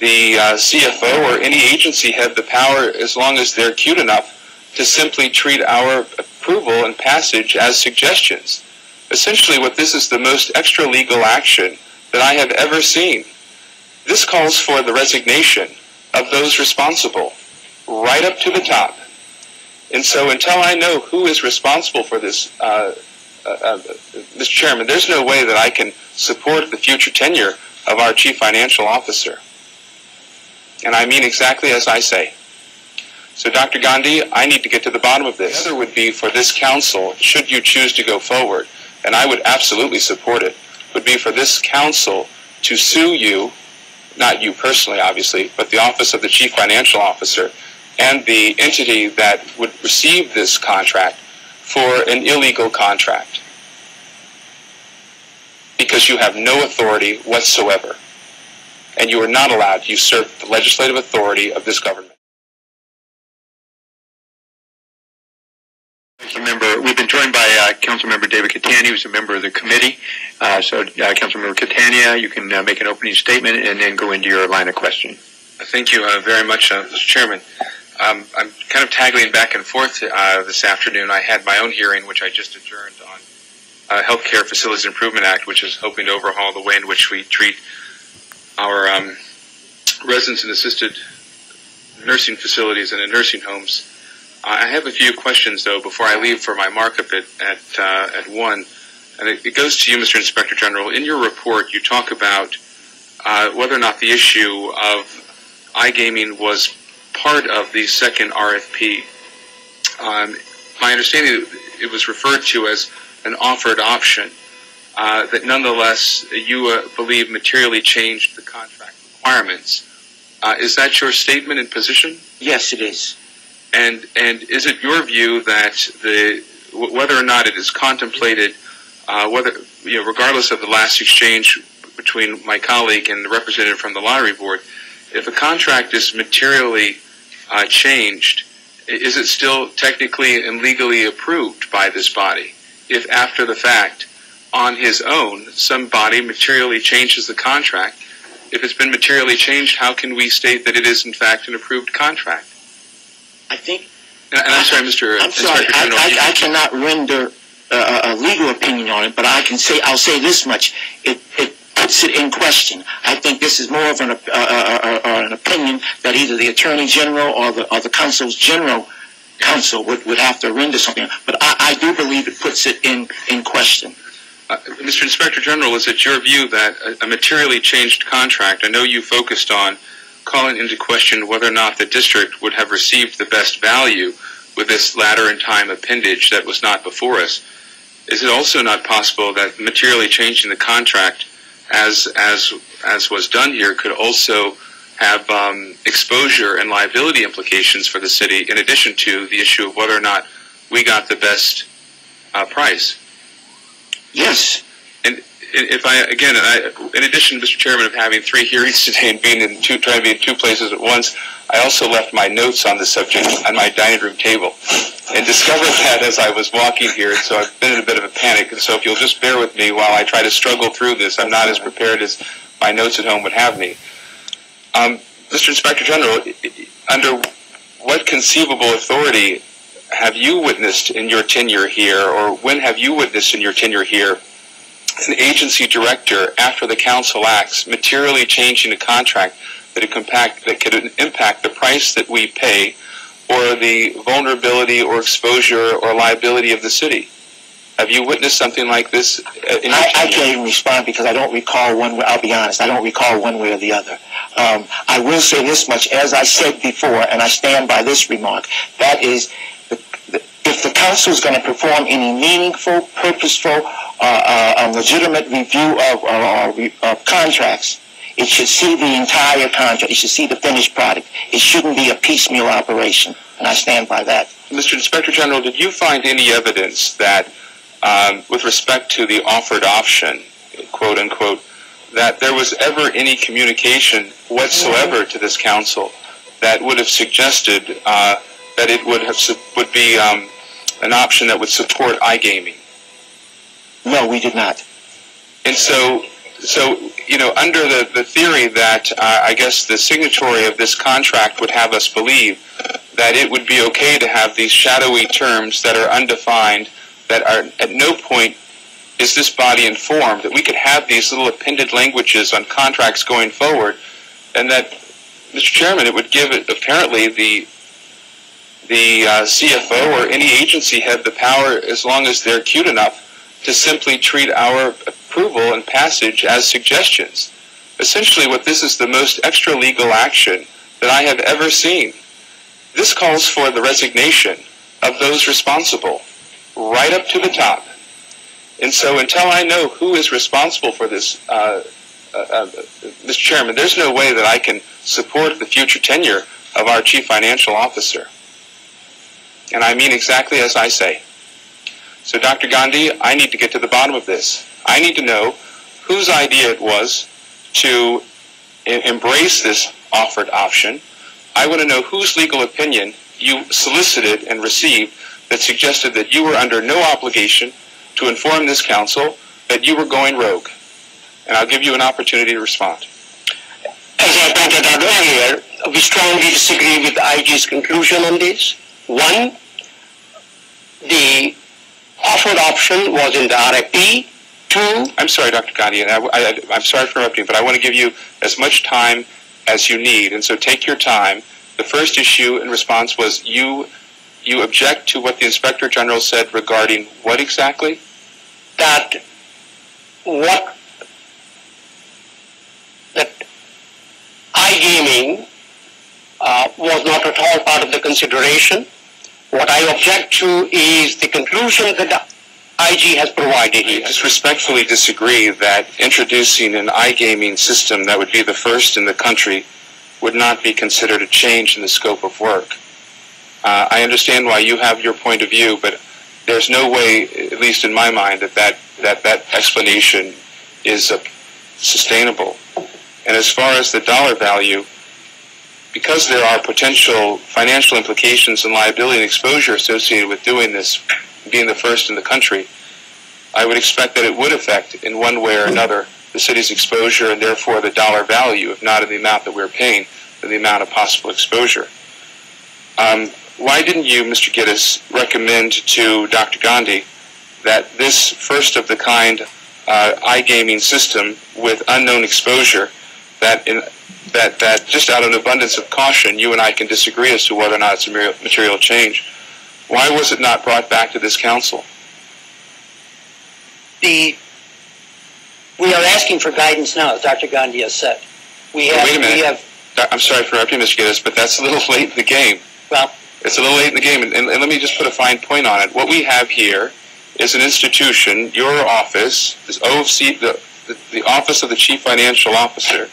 the CFO or any agency have the power, as long as they're cute enough, to simply treat our approval and passage as suggestions. Essentially, what this is the most extra-legal action that I have ever seen. This calls for the resignation of those responsible, right up to the top. And so until I know who is responsible for this, Mr. Chairman, there's no way that I can support the future tenure of our Chief Financial Officer. And I mean exactly as I say. So, Dr. Gandhi, I need to get to the bottom of this. The other would be for this council, should you choose to go forward, and I would absolutely support it, would be for this council to sue you, not you personally, obviously, but the Office of the Chief Financial Officer and the entity that would receive this contract for an illegal contract. Because you have no authority whatsoever, and you are not allowed to usurp the legislative authority of this government. We've been joined by Councilmember David Catania, who's a member of the committee. Councilmember Catania, you can make an opening statement and then go into your line of questioning. Thank you very much, Mr. Chairman. I'm kind of tagging back and forth this afternoon. I had my own hearing, which I just adjourned, on Healthcare Facilities Improvement Act, which is hoping to overhaul the way in which we treat our residents in assisted nursing facilities and in nursing homes. I have a few questions, though, before I leave for my markup at 1. And it goes to you, Mr. Inspector General. In your report, you talk about whether or not the issue of iGaming was part of the second RFP. My understanding, it was referred to as an offered option that nonetheless you believe materially changed the contract requirements. Is that your statement and position? Yes, it is. And is it your view that whether or not it is contemplated, regardless of the last exchange between my colleague and the representative from the lottery board, if a contract is materially changed, is it still technically and legally approved by this body? If after the fact, on his own, somebody materially changes the contract, if it's been materially changed, how can we state that it is in fact an approved contract? I think. And I'm sorry, Mr. I'm sorry. I cannot render a legal opinion on it, but I'll say this much: it puts it in question. I think this is more of an opinion that either the Attorney General or the Council's General Counsel would have to render something. But I do believe it puts it in question. Mr. Inspector General, is it your view that a materially changed contract? I know you focused on calling into question whether or not the district would have received the best value with this latter in time appendage that was not before us. Is it also not possible that materially changing the contract, as was done here, could also have exposure and liability implications for the city, in addition to the issue of whether or not we got the best price? Yes. And if in addition, Mr. Chairman, of having 3 hearings today and trying to be in 2 places at once, I also left my notes on the subject on my dining room table and discovered that as I was walking here. And so I've been in a bit of a panic. And so if you'll just bear with me while I try to struggle through this, I'm not as prepared as my notes at home would have me. Mr. Inspector General, under what conceivable authority have you witnessed in your tenure here, or when have you witnessed in your tenure here, an agency director, after the council acts, materially changing a contract that could impact the price that we pay or the vulnerability or exposure or liability of the city? Have you witnessed something like this? I can't even respond because I don't recall one way. I'll be honest, I don't recall one way or the other. I will say this much, as I said before, and I stand by this remark, that is, if the council is going to perform any meaningful, purposeful, legitimate review of contracts, it should see the entire contract. It should see the finished product. It shouldn't be a piecemeal operation, and I stand by that. Mr. Inspector General, did you find any evidence that, with respect to the offered option, quote unquote, that there was ever any communication whatsoever to this council that would have suggested that it would be an option that would support iGaming? No, we did not. And so, So, under the theory that I guess the signatory of this contract would have us believe that it would be okay to have these shadowy terms that are undefined, that are at no point is this body informed, that we could have these little appended languages on contracts going forward, and that, Mr. Chairman, it would give it, apparently the CFO or any agency head the power, as long as they're cute enough, to simply treat our approval and passage as suggestions. Essentially, what this is the most extra-legal action that I have ever seen. This calls for the resignation of those responsible, right up to the top. And so until I know who is responsible for this, Mr. Chairman, there's no way that I can support the future tenure of our Chief Financial Officer. And I mean exactly as I say. So, Dr. Gandhi, I need to get to the bottom of this. I need to know whose idea it was to embrace this offered option. I want to know whose legal opinion you solicited and received that suggested that you were under no obligation to inform this council that you were going rogue. And I'll give you an opportunity to respond. As I pointed out earlier, we strongly disagree with IG's conclusion on this. One, the offered option was in the RFP. Two, I'm sorry, Dr. Gandhi, and I'm sorry for interrupting, but I want to give you as much time as you need, and so take your time. The first issue in response was you object to what the Inspector General said regarding what exactly? That iGaming was not at all part of the consideration. What I object to is the conclusion that the IG has provided here. I just respectfully disagree that introducing an iGaming system that would be the first in the country would not be considered a change in the scope of work. I understand why you have your point of view, but there's no way, at least in my mind, that explanation is sustainable. And as far as the dollar value, because there are potential financial implications and liability and exposure associated with doing this, being the first in the country, I would expect that it would affect, in one way or another, the city's exposure and therefore the dollar value, if not in the amount that we're paying, in the amount of possible exposure. Why didn't you, Mr. Gittes, recommend to Dr. Gandhi that this first-of-the-kind iGaming system with unknown exposure, that just out of an abundance of caution, you and I can disagree as to whether or not it's a material change. Why was it not brought back to this council? We are asking for guidance now, as Dr. Gandhi has said. Wait a minute. I'm sorry for interrupting, Mr. Gittes, but that's a little late in the game. Well, it's a little late in the game, and let me just put a fine point on it. What we have here is an institution, your office, this OFC, the Office of the Chief Financial Officer,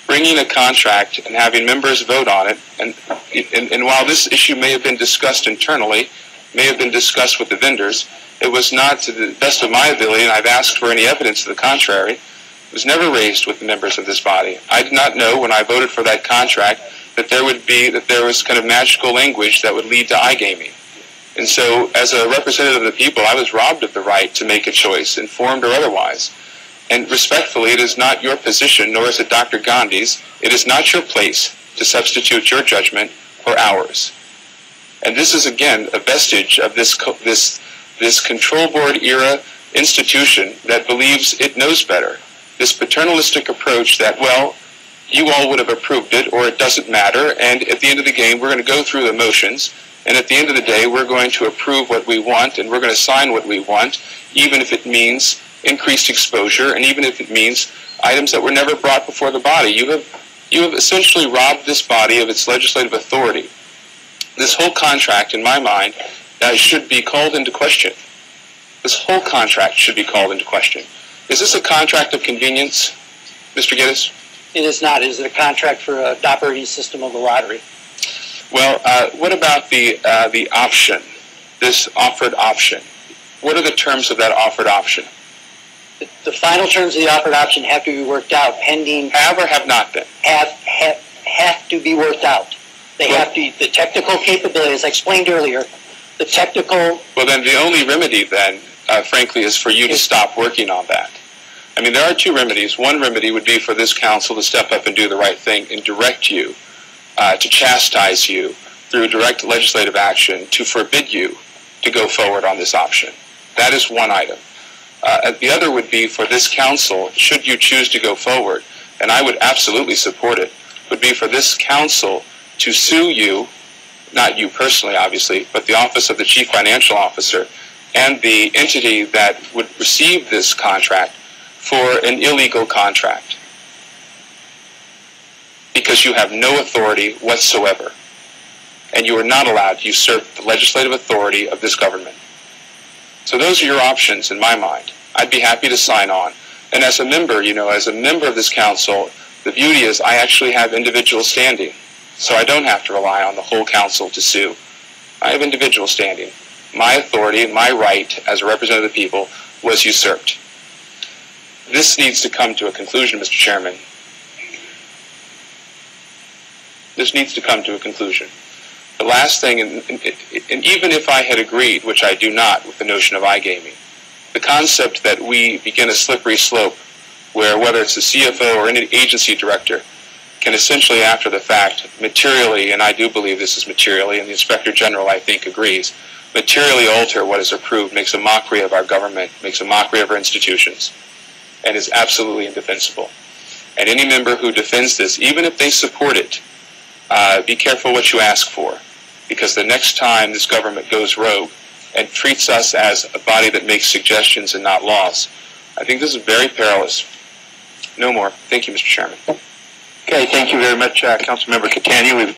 bringing a contract and having members vote on it. And while this issue may have been discussed internally, may have been discussed with the vendors, it was not, to the best of my ability, and I've asked for any evidence to the contrary, it was never raised with the members of this body. I did not know when I voted for that contract that there was kind of magical language that would lead to iGaming. And so, as a representative of the people, I was robbed of the right to make a choice, informed or otherwise. And respectfully, it is not your position, nor is it Dr. Gandhi's. It is not your place to substitute your judgment for ours. And this is, again, a vestige of this control board era institution that believes it knows better. This paternalistic approach that, well, you all would have approved it, or it doesn't matter, and at the end of the game, we're going to go through the motions, and at the end of the day, we're going to approve what we want, and we're going to sign what we want, even if it means increased exposure, and even if it means items that were never brought before the body. You have essentially robbed this body of its legislative authority. This whole contract, in my mind, should be called into question. This whole contract should be called into question. Is this a contract of convenience, Mr. Gittes? it is not. It is a contract for an operating system of the lottery. Well, what about the option, this offered option? What are the terms of that offered option? The final terms of the offered option have to be worked out pending. Have or have not been? Have to be worked out. They have to, the technical capability, as I explained earlier, the technical... Well, then the only remedy then, frankly, is for you to stop working on that. I mean, there are two remedies. One remedy would be for this council to step up and do the right thing and direct you, to chastise you through direct legislative action to forbid you to go forward on this option. That is one item. The other would be for this council, should you choose to go forward, and I would absolutely support it, would be for this council to sue you, not you personally, obviously, but the Office of the Chief Financial Officer and the entity that would receive this contract for an illegal contract, because you have no authority whatsoever, and you are not allowed to usurp the legislative authority of this government. So those are your options in my mind. I'd be happy to sign on. And as a member, as a member of this council, the beauty is I actually have individual standing, so I don't have to rely on the whole council to sue. I have individual standing. My authority and my right as a representative of the people was usurped. This needs to come to a conclusion, Mr. Chairman. This needs to come to a conclusion. The last thing, and even if I had agreed, which I do not, with the notion of iGaming, the concept that we begin a slippery slope where whether it's the CFO or any agency director can essentially after the fact materially, and I do believe this is materially, and the Inspector General I think agrees, materially alter what is approved, makes a mockery of our government, makes a mockery of our institutions, and is absolutely indefensible. And any member who defends this, even if they support it, be careful what you ask for, because the next time this government goes rogue and treats us as a body that makes suggestions and not laws, I think this is very perilous. No more. Thank you, Mr. Chairman. Okay, thank you very much, Councilmember Catania. We've